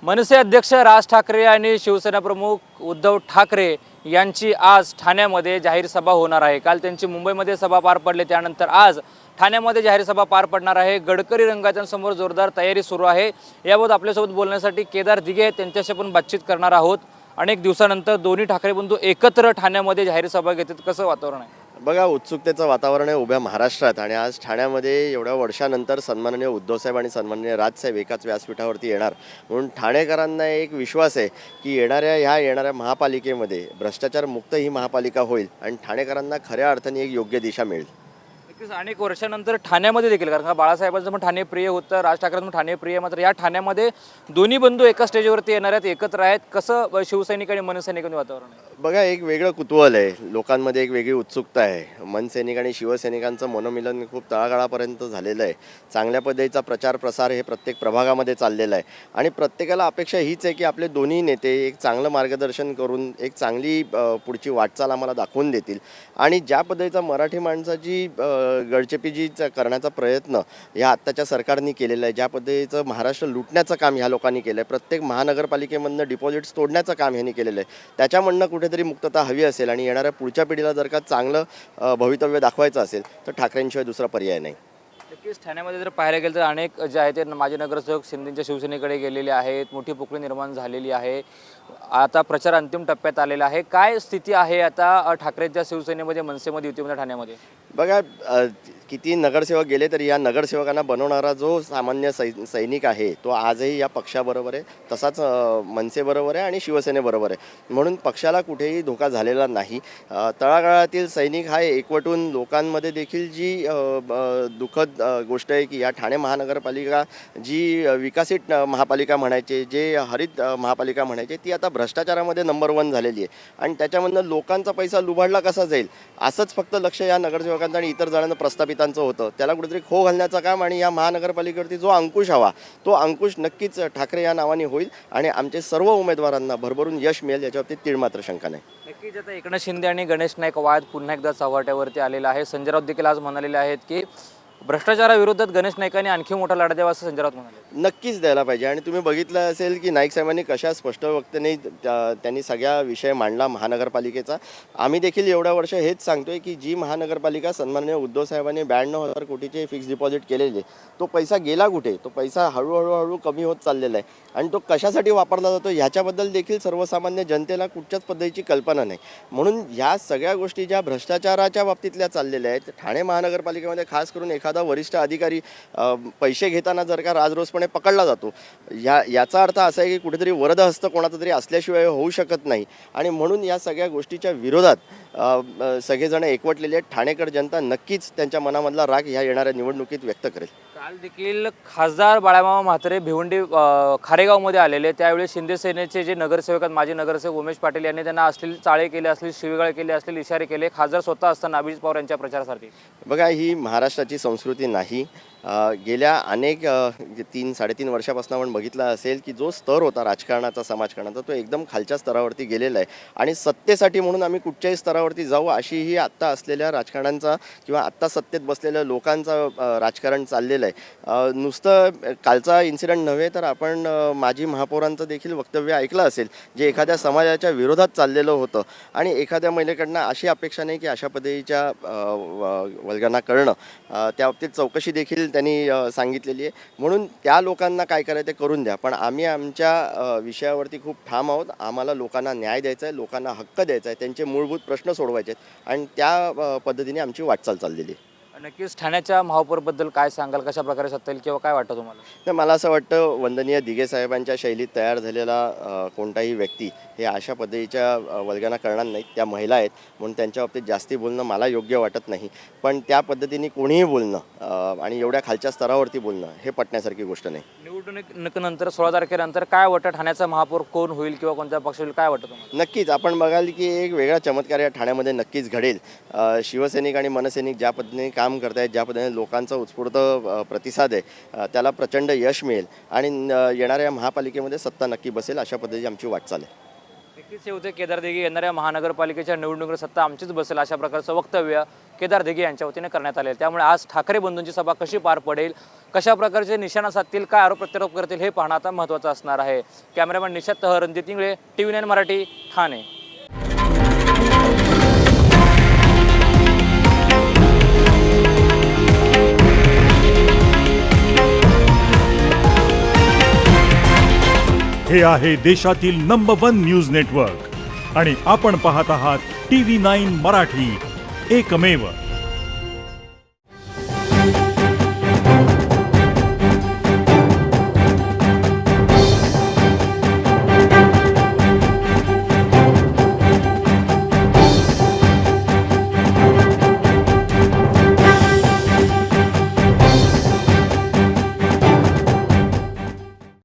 मनसे अध्यक्ष राज ठाकरे आणि शिवसेना प्रमुख उद्धव ठाकरे यांची आज ठाण्यामध्ये जाहीर सभा होणार आहे। काल त्यांची मुंबईमध्ये सभा पार पडली, त्यानंतर आज ठाण्यामध्ये जाहीर सभा पार पडणार आहे। गडकरी रंगाच्यांसमोर जोरदार तयारी सुरू आहे। याबाबत आपल्यासोबत बोलण्यासाठी केदार दिघे त्यांच्याशी आपण बातचीत करणार आहोत। अनेक दिवसानंतर दोन्ही ठाकरे बंधू एकत्र ठाण्यामध्ये जाहीर सभा घेतात, कसं वातावरण आहे? बघा, उत्सुकतेचं वातावरण आहे उभ्या महाराष्ट्रात आणि आज ठाण्यामध्ये एवढ्या वर्षानंतर सन्माननीय उद्धवसाहेब आणि सन्माननीय राजसाहेब एकाच व्यासपीठावरती येणार म्हणून ठाणेकरांना एक विश्वास आहे की येणाऱ्या महापालिकेमध्ये भ्रष्टाचार मुक्त ही महापालिका होईल आणि ठाणेकरांना खऱ्या अर्थाने एक योग्य दिशा मिळेल। अनेक वर्षानंतर ठाण्यामध्ये देखील, कारण का बाळासाहेबांचं पण ठाणे प्रिय होतं, राज ठाकरेंचं ठाणे प्रिय, मात्र या ठाण्यामध्ये दोन्ही बंधू एका स्टेजवरती येणार आहेत, एकत्र आहेत। कसं शिवसैनिक आणि मनसैनिकांचं वातावरण आहे? बघा, एक वेगळं कुतूहल आहे, लोकांमध्ये एक वेगळी उत्सुकता आहे। मनसैनिक आणि शिवसैनिकांचं मनोमिलन खूप तळागाळापर्यंत झालेलं आहे। चांगल्या पद्धतीचा प्रचार प्रसार हे प्रत्येक प्रभागामध्ये चाललेला आहे आणि प्रत्येकाला अपेक्षा हीच आहे की आपले दोन्ही नेते एक चांगलं मार्गदर्शन करून एक चांगली पुढची वाटचाल आम्हाला दाखवून देतील आणि ज्या पद्धतीचा मराठी माणसाची गळचेपी करण्याचा प्रयत्न या आत्ताच्या सरकारने केलेला आहे, ज्या पद्धतीचं महाराष्ट्र लुटण्याचं काम ह्या लोकांनी केलं आहे, प्रत्येक महानगरपालिकेमधनं डिपॉझिट्स तोडण्याचं काम ह्यांनी केलेलं आहे, त्याच्यामधनं कुठेतरी मुक्तता हवी असेल आणि येणाऱ्या पुढच्या पिढीला जर का चांगलं भवितव्य दाखवायचं असेल तर ठाकरेंशिवाय दुसरा पर्याय नाही। नक्कीच ठाण्यामध्ये जर पाहायला गेलं तर अनेक जे आहेत ते माजी नगरसेवक शिंदेच्या शिवसेनेकडे गेलेले आहेत, मोठी पोकळी निर्माण झालेली आहे। आता प्रचार अंतिम टप्प्यात आलेला आहे। काय स्थिती आहे आता ठाकरेंच्या शिवसेनेमध्ये, मनसेमध्ये, युतीमध्ये, ठाण्यामध्ये? बघा, किती नगरसेवक गेले तरी या नगरसेवकांना बनवणारा जो सामान्य सैनिक आहे तो आजही या पक्षाबरोबर आहे, तसाच मनसेबरोबर आहे आणि शिवसेनेबरोबर आहे, म्हणून पक्षाला कुठेही धोका झालेला नाही। तळागाळातील सैनिक हा एकवटून लोकांमध्ये देखील जी दुःखद गोष्ट आहे की या ठाणे महानगरपालिका जी विकसित महापालिका म्हणायचे, जे हरित महापालिका म्हणायचे, ती आता भ्रष्टाचारामध्ये नंबर 1 झालेली आहे आणि त्याच्यामधनं लोकांचा पैसा लुबाडला कसा जाईल असंच फक्त लक्ष या नगरसेवकांचं आणि इतर जणांना प्रस्थापितांचं होतं। त्याला कुठेतरी खो घालण्याचं काम आणि या महानगरपालिकेवरती जो अंकुश हवा तो अंकुश नक्कीच ठाकरे या नावाने होईल आणि आमचे सर्व उमेदवारांना भरभरून यश मिळेल, याच्यावरती तीळ मात्र शंका नाही। नक्कीच आता एकनाथ शिंदे आणि गणेश नाईक वाद पुन्हा एकदा चव्हाट्यावरती आलेला आहे। संजय राऊत देखील आज म्हणालेले आहेत की भ्रष्टाचाराविरोधात गणेश नाईकांनी आणखी मोठा लढा द्यावा, असं संजय राऊत म्हणाले। नक्कीच द्यायला पाहिजे आणि तुम्ही बघितलं असेल की नाईक साहेबांनी कशा स्पष्ट वक्तेने त्यांनी सगळा विषय मांडला महानगरपालिकेचा। आम्ही देखील एवढ्या वर्ष हेच सांगतोय की जी महानगरपालिका सन्माननीय उद्धव साहेबांनी 92,000 कोटीचे फिक्स डिपॉझिट केलेले, तो पैसा गेला कुठे? तो पैसा हळूहळू कमी होत चाललेला आहे आणि तो कशासाठी वापरला जातो ह्याच्याबद्दल देखील सर्वसामान्य जनतेला कुठच्याच पद्धतीची कल्पना नाही। म्हणून ह्या सगळ्या गोष्टी ज्या भ्रष्टाचाराच्या बाबतीतल्या चाललेल्या आहेत, ठाणे महानगरपालिकेमध्ये खास करून एखादा वरिष्ठ अधिकारी पैसे घेताना जर का राजरोसपणे पकडला जातो, याचा अर्थ असा आहे की कुठेतरी वरदहस्त कोणाचा तरी असल्याशिवाय होऊ शकत नाही आणि म्हणून या सगळ्या गोष्टीच्या विरोधात सगळेजण एकवटलेले आहेत। ठाणेकर जनता नक्कीच त्यांच्या मनामधला राग ह्या येणाऱ्या निवडणुकीत व्यक्त करेल। काल देखील खासदार बाळामामा म्हात्रे भिवंडी खारेगावमध्ये आलेले, त्यावेळी शिंदे सेनेचे जे नगरसेवक आहेत, माजी नगरसेवक उमेश पाटील यांनी त्यांना असलेली चाळे केले, असलेली शिवीगाळ केली, असलेले इशारे केले, खासदार स्वतः असताना अभिजित पवार यांच्या प्रचारासाठी। बघा, ही महाराष्ट्राची संस्कृती नाही। गेल्या अनेक 3-3.5 वर्षापासून आपण बघितलं असेल की जो स्तर होता राजकारणाचा, समाजकारणाचा, तो एकदम खालच्या स्तरावरती गेलेला आहे आणि सत्तेसाठी म्हणून आम्ही कुठच्याही स्तरावरती जाऊ अशी ही आत्ता असलेल्या राजकारण्यांचा किंवा आत्ता सत्तेत बसलेल्या लोकांचं राजकारण चाललेलं आहे। नुसतं कालचा इन्सिडेंट नव्हे तर आपण माजी महापौरांचं देखील वक्तव्य ऐकलं असेल, जे एखाद्या समाजाच्या विरोधात चाललेलं होतं आणि एखाद्या महिलेकडनं अशी अपेक्षा नाही की अशा पद्धतीच्या वल्गना करणं, त्या बाबतीत चौकशी देखील त्यांनी सांगितलेली आहे। म्हणून त्या लोकांना काय करायचं ते करून द्या, पण आम्ही आमच्या विषयावरती खूप ठाम आहोत। आम्हाला लोकांना न्याय द्यायचा आहे, लोकांना हक्क द्यायचा आहे, त्यांचे मूलभूत प्रश्न सोडवायचे आहेत आणि त्या पद्धतीने आमची वाटचाल चाललेली आहे। नक्कीच ठाण्याच्या महापौरबद्दल काय सांगाल, कशा प्रकारे सत्ता येईल किंवा काय वाटतं तुम्हाला? तर मला असं वाटतं वंदनीय दिघे साहेबांच्या शैलीत तयार झालेला कोणताही व्यक्ती हे अशा पद्धतीच्या वल्गना करणार नाहीत। त्या महिला आहेत म्हणून त्यांच्या बाबतीत जास्ती बोलणं मला योग्य वाटत नाही, पण त्या पद्धतीने कोणीही बोलणं आणि एवढ्या खालच्या स्तरावरती बोलणं हे पटण्यासारखी गोष्ट नाही। निवडणुकीनंतर 16 तारखेनंतर काय वाटतं, ठाण्याचा महापौर कोण होईल किंवा कोणत्या पक्ष होईल, काय वाटतं तुम्हाला? नक्कीच आपण बघाल की एक वेगळा चमत्कार या ठाण्यामध्ये नक्कीच घडेल। शिवसैनिक आणि मनसैनिक ज्या पद्धतीने काम करत आहेत, ज्या पद्धतीने लोकांचा उत्स्फूर्त प्रतिसाद आहे, त्याला प्रचंड यश मिळेल आणि येणाऱ्या महापालिकेमध्ये सत्ता नक्की बसेल अशा पद्धतीची आमची वाटचाल आहे। नक्कीच हे होते केदार दिघे। येणाऱ्या महानगरपालिकेच्या निवडणुकीत सत्ता आमचीच बसेल अशा प्रकारचं वक्तव्य केदार दिघे यांच्या वतीने करण्यात आले। त्यामुळे आज ठाकरे बंधूंची सभा कशी पार पडेल कशा प्रकारचे निशाणा साधतील, काय आरोप प्रत्यारोप करतील हे पाहणं आता महत्त्वाचं असणार आहे. कॅमेरामॅन निशात तह, रणजित इंगळे, TV9 मराठी, ठाणे. हे आहे देशातील नंबर 1 न्यूज नेटवर्क आणि आपण पाहत आहात TV9 मराठी, एकमेव.